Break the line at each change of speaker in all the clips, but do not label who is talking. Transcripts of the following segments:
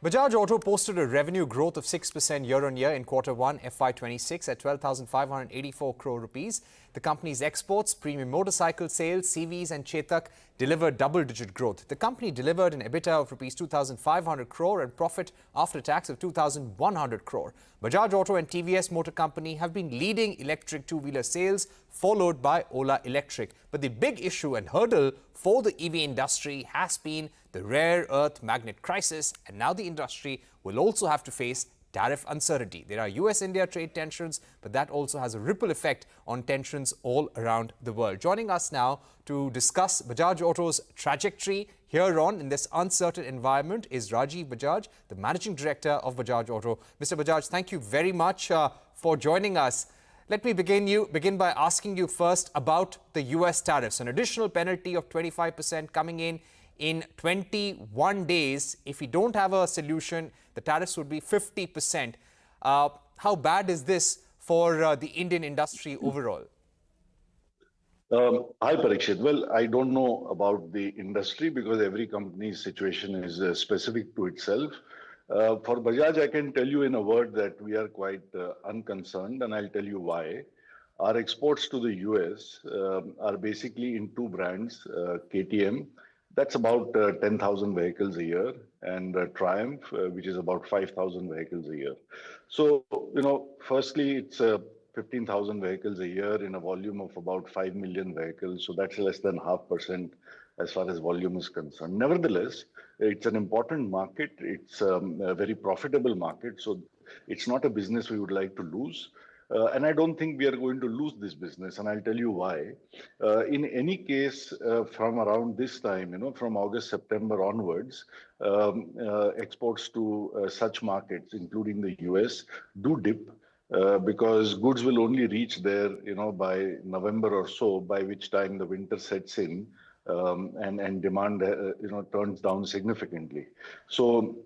Bajaj Auto posted a revenue growth of 6% year-on-year in Q1 FY26 at 12,584 crore rupees. The company's exports, premium motorcycle sales, CVs and Chetak delivered double-digit growth. The company delivered an EBITDA of rupees 2,500 crore and profit after tax of 2,100 crore. Bajaj Auto and TVS Motor Company have been leading electric two-wheeler sales, followed by Ola Electric. But the big issue and hurdle for the EV industry has been the rare earth magnet crisis, and now the industry will also have to face tariff uncertainty. There are US-India trade tensions, but that also has a ripple effect on tensions all around the world. Joining us now to discuss Bajaj Auto's trajectory here on in this uncertain environment is Rajiv Bajaj, the Managing Director of Bajaj Auto. Mr. Bajaj, thank you very much for joining us. Let me begin by asking you first about the US tariffs. An additional penalty of 25% coming in 21 days. If we don't have a solution, the tariffs would be 50%. How bad is this for the Indian industry overall?
Hi, Parikshit. Well, I don't know about the industry because every company's situation is specific to itself. For Bajaj, I can tell you in a word that we are quite unconcerned, and I'll tell you why. Our exports to the US are basically in two brands, KTM, that's about 10,000 vehicles a year, and Triumph, which is about 5,000 vehicles a year. So, firstly, it's 15,000 vehicles a year in a volume of about 5 million vehicles. So that's less than 0.5% as far as volume is concerned. Nevertheless, it's an important market. It's a very profitable market. So it's not a business we would like to lose. And I don't think we are going to lose this business. And I'll tell you why. In any case, from around this time, from August, September onwards, exports to such markets, including the US, do dip. Because goods will only reach there, by November or so, by which time the winter sets in and demand, turns down significantly. So,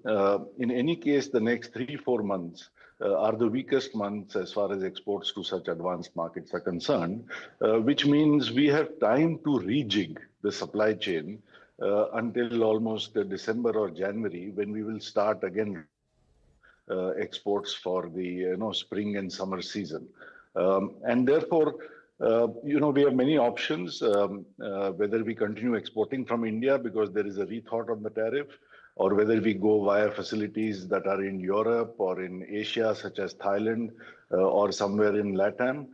in any case, the next 3-4 months are the weakest months as far as exports to such advanced markets are concerned, which means we have time to rejig the supply chain until almost December or January, when we will start again exports for the spring and summer season. And therefore, we have many options, whether we continue exporting from India because there is a rethought on the tariff, or whether we go via facilities that are in Europe or in Asia, such as Thailand, or somewhere in LATAM.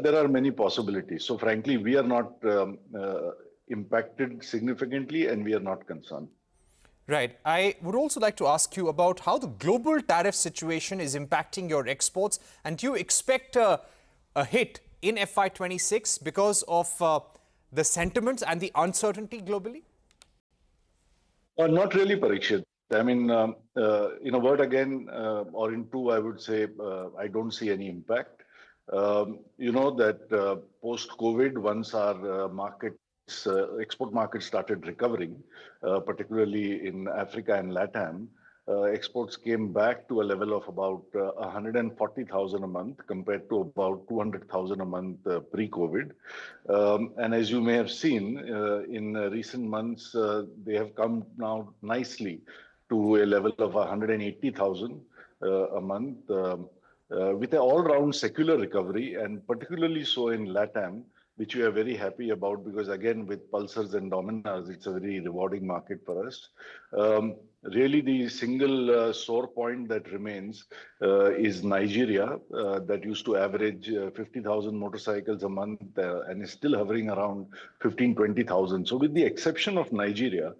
There are many possibilities. So frankly, we are not impacted significantly, and we are not concerned.
Right. I would also like to ask you about how the global tariff situation is impacting your exports. And do you expect a hit in FY26 because of the sentiments and the uncertainty globally?
Not really, Parikshit. I mean, in a word again, or in two, I would say I don't see any impact. That post-COVID, once our export markets started recovering, particularly in Africa and LATAM, exports came back to a level of about 140,000 a month compared to about 200,000 a month pre-COVID. And as you may have seen, in recent months, they have come now nicely to a level of 180,000 a month with an all-round secular recovery, and particularly so in LATAM, which we are very happy about because, again, with Pulsars and Dominars, it's a very rewarding market for us. Really, the single sore point that remains is Nigeria, that used to average 50,000 motorcycles a month and is still hovering around 15,000-20,000. So with the exception of Nigeria,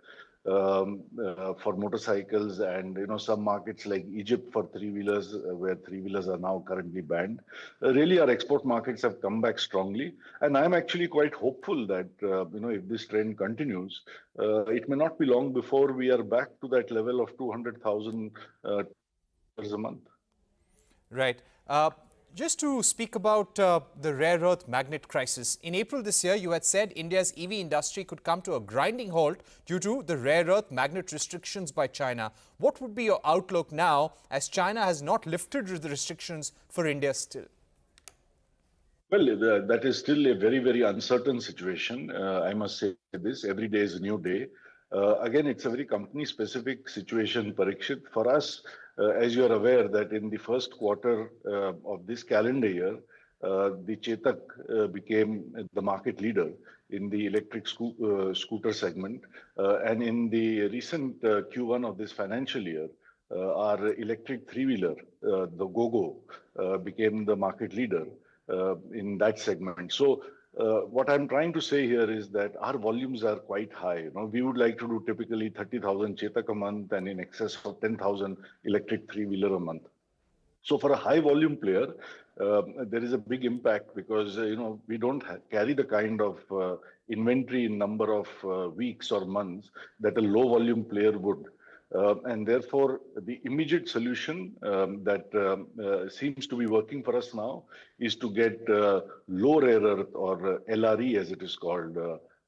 for motorcycles and some markets like Egypt for three-wheelers, where three-wheelers are now currently banned, really our export markets have come back strongly. And I'm actually quite hopeful that if this trend continues, it may not be long before we are back to that level of 200,000 a month.
Right. Just to speak about the rare earth magnet crisis, in April this year, you had said India's EV industry could come to a grinding halt due to the rare earth magnet restrictions by China. What would be your outlook now, as China has not lifted the restrictions for India still?
Well, that is still a very, very uncertain situation. I must say this, every day is a new day. Again, it's a very company-specific situation, Parikshit. For us, as you are aware, that in the first quarter of this calendar year, the Chetak became the market leader in the electric scooter segment. And in the recent Q1 of this financial year, our electric three-wheeler, the GoGo, became the market leader in that segment. So what I'm trying to say here is that our volumes are quite high. You know, we would like to do typically 30,000 Chetak a month and in excess of 10,000 electric three-wheeler a month. So for a high volume player, there is a big impact because we don't carry the kind of inventory in number of weeks or months that a low volume player would. And therefore, the immediate solution that seems to be working for us now is to get low rare earth or LRE, as it is called,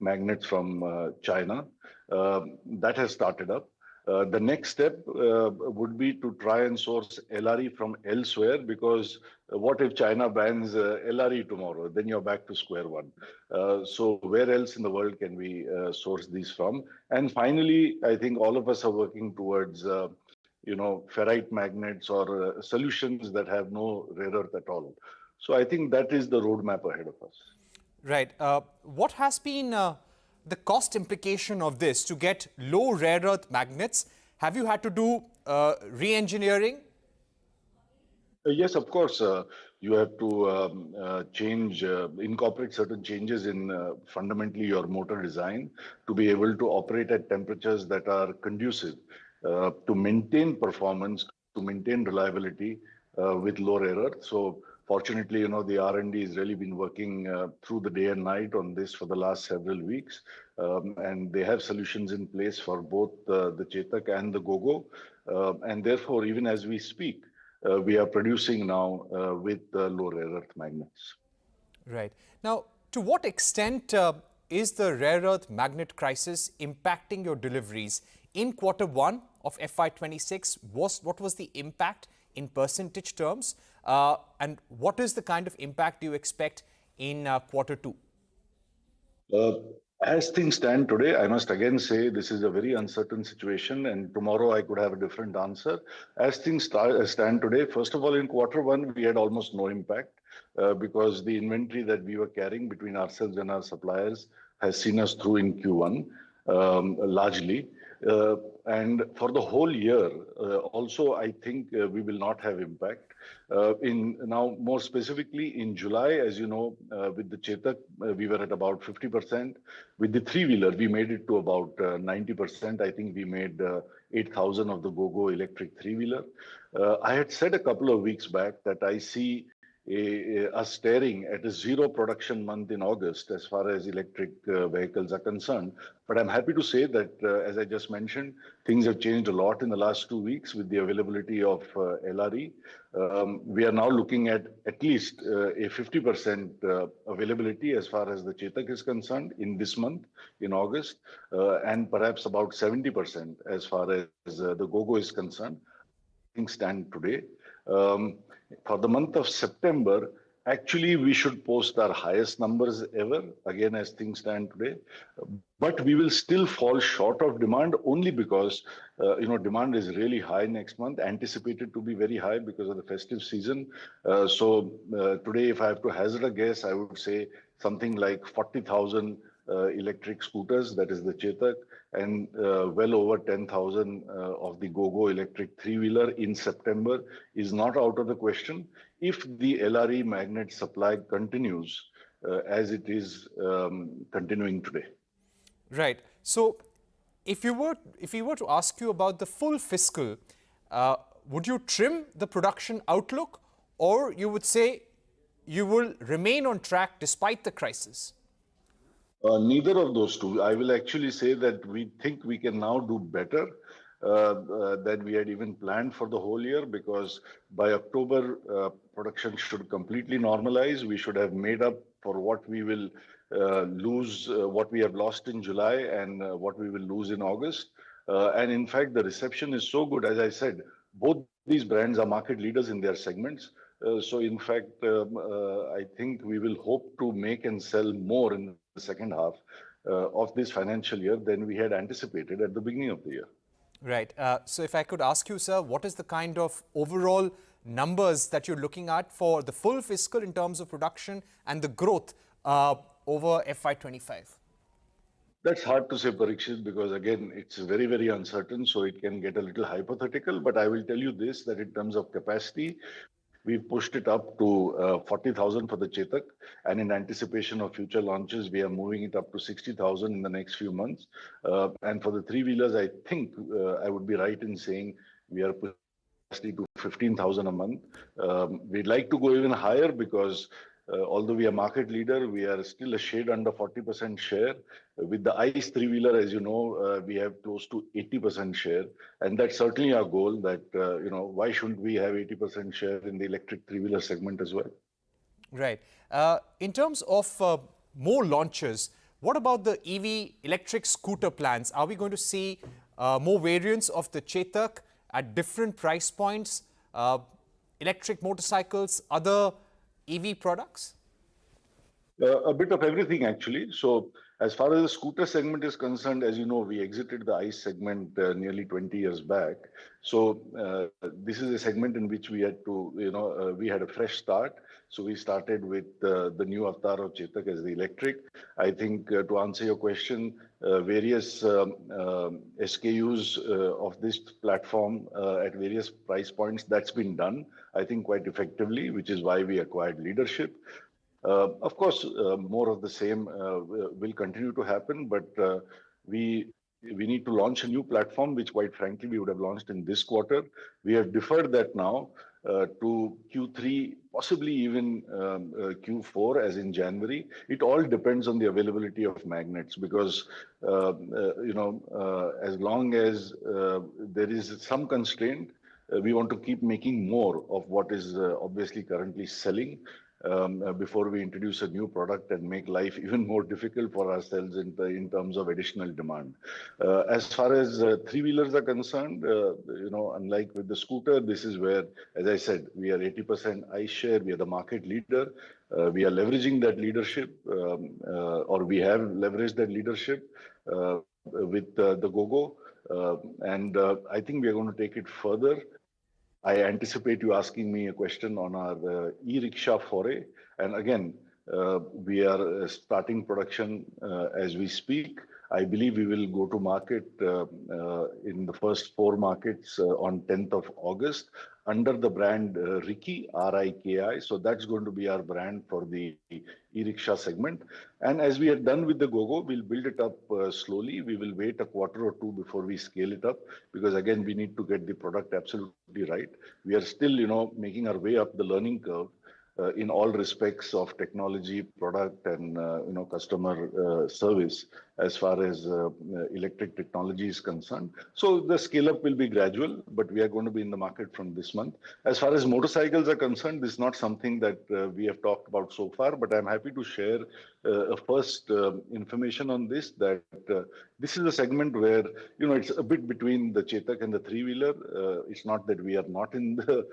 magnets from China. That has started up. The next step would be to try and source LRE from elsewhere, because what if China bans LRE tomorrow? Then you're back to square one. So where else in the world can we source these from? And finally, I think all of us are working towards ferrite magnets or solutions that have no rare earth at all. So I think that is the roadmap ahead of us.
Right. What has been the cost implication of this to get low rare earth magnets? Have you had to do re-engineering?
Yes, of course. You have to incorporate certain changes in fundamentally your motor design to be able to operate at temperatures that are conducive to maintain performance, to maintain reliability with low rare earth. So fortunately, the R&D has really been working through the day and night on this for the last several weeks. And they have solutions in place for both the Chetak and the GoGo. And therefore, even as we speak, we are producing now with low rare earth magnets.
Right. Now, to what extent is the rare earth magnet crisis impacting your deliveries? In quarter one of FY26, what was the impact in percentage terms? And what is the kind of impact you expect in quarter two?
As things stand today, I must again say this is a very uncertain situation, and tomorrow I could have a different answer. As things stand today, first of all, in quarter one, we had almost no impact because the inventory that we were carrying between ourselves and our suppliers has seen us through in Q1 largely. And for the whole year, also, I think we will not have impact. Now, more specifically in July, as you know, with the Chetak, we were at about 50%. With the three-wheeler, we made it to about 90%. I think we made 8,000 of the GoGo electric three-wheeler. I had said a couple of weeks back that I see us staring at a zero production month in August as far as electric vehicles are concerned. But I'm happy to say that, as I just mentioned, things have changed a lot in the last 2 weeks with the availability of LRE. We are now looking at least a 50% availability as far as the Chetak is concerned in this month, in August, and perhaps about 70% as far as the GoGo is concerned. Things stand today. For the month of September, actually, we should post our highest numbers ever, again, as things stand today. But we will still fall short of demand only because, demand is really high next month, anticipated to be very high because of the festive season. So today, if I have to hazard a guess, I would say something like 40,000 electric scooters, that is the Chetak, and well over 10,000 of the GoGo electric three-wheeler in September is not out of the question if the LRE magnet supply continues as it is continuing today.
Right. So if we were to ask you about the full fiscal, would you trim the production outlook, or you would say you will remain on track despite the crisis?
Neither of those two. I will actually say that we think we can now do better than we had even planned for the whole year, because by October, production should completely normalize. We should have made up for what we will lose, what we have lost in July and what we will lose in August. And in fact, the reception is so good. As I said, both these brands are market leaders in their segments. So in fact, I think we will hope to make and sell more in the second half of this financial year than we had anticipated at the beginning of the year.
Right. So if I could ask you, sir, what is the kind of overall numbers that you're looking at for the full fiscal in terms of production and the growth over FY25?
That's hard to say, Parikshit, because again, it's very, very uncertain, so it can get a little hypothetical. But I will tell you this, that in terms of capacity, we've pushed it up to 40,000 for the Chetak, and in anticipation of future launches, we are moving it up to 60,000 in the next few months. And for the three-wheelers, I think I would be right in saying we are pushing capacity to 15,000 a month. We'd like to go even higher because although we are market leader, we are still a shade under 40% share. With the ICE three-wheeler, as you know, we have close to 80% share. And that's certainly our goal that, why shouldn't we have 80% share in the electric three-wheeler segment as well?
Right. In terms of more launches, what about the EV electric scooter plans? Are we going to see more variants of the Chetak at different price points, electric motorcycles, other EV products?
A bit of everything, actually. So as far as the scooter segment is concerned, as you know, we exited the ICE segment nearly 20 years back. So this is a segment in which we had to, we had a fresh start. So we started with the new avatar of Chetak as the electric. I think to answer your question, various SKUs of this platform at various price points, that's been done, I think, quite effectively, which is why we acquired leadership. Of course, more of the same will continue to happen, but we need to launch a new platform, which quite frankly, we would have launched in this quarter. We have deferred that now to Q3, possibly even Q4, as in January. It all depends on the availability of magnets because, as long as there is some constraint, we want to keep making more of what is obviously currently selling. Before we introduce a new product and make life even more difficult for ourselves in terms of additional demand. As far as three-wheelers are concerned, unlike with the scooter, this is where, as I said, we are 80% ICE share, we are the market leader. We are leveraging that leadership, or we have leveraged that leadership with the GoGo. And I think we are going to take it further. I anticipate you asking me a question on our e-rickshaw foray. And again, we are starting production as we speak. I believe we will go to market in the first 4 markets on 10th of August under the brand Riki, R-I-K-I. So that's going to be our brand for the e-rickshaw segment. And as we have done with the GoGo, we'll build it up slowly. We will wait a quarter or 2 before we scale it up because again, we need to get the product absolutely right. We are still, making our way up the learning curve. In all respects of technology, product, and customer service, as far as electric technology is concerned. So the scale-up will be gradual, but we are going to be in the market from this month. As far as motorcycles are concerned, this is not something that we have talked about so far, but I'm happy to share a first information on this, that this is a segment where, it's a bit between the Chetak and the three-wheeler. It's not that we are not in the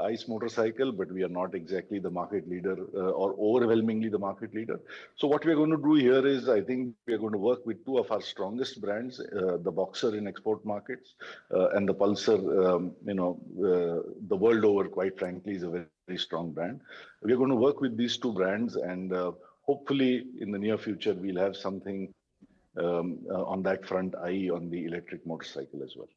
ICE motorcycle, but we are not exactly the market leader or overwhelmingly the market leader. So what we're going to do here is, I think we're going to work with 2 of our strongest brands, the Boxer in export markets and the Pulsar, the world over, quite frankly, is a very, very strong brand. We're going to work with these 2 brands and hopefully in the near future, we'll have something on that front, i.e. on the electric motorcycle as well.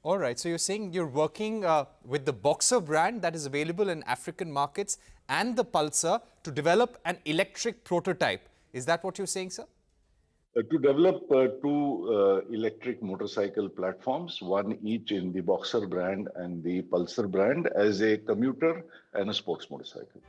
All right. So you're saying you're working with the Boxer brand that is available in African markets and the Pulsar to develop an electric prototype. Is that what you're saying, sir?
To develop 2 electric motorcycle platforms, one each in the Boxer brand and the Pulsar brand as a commuter and a sports motorcycle.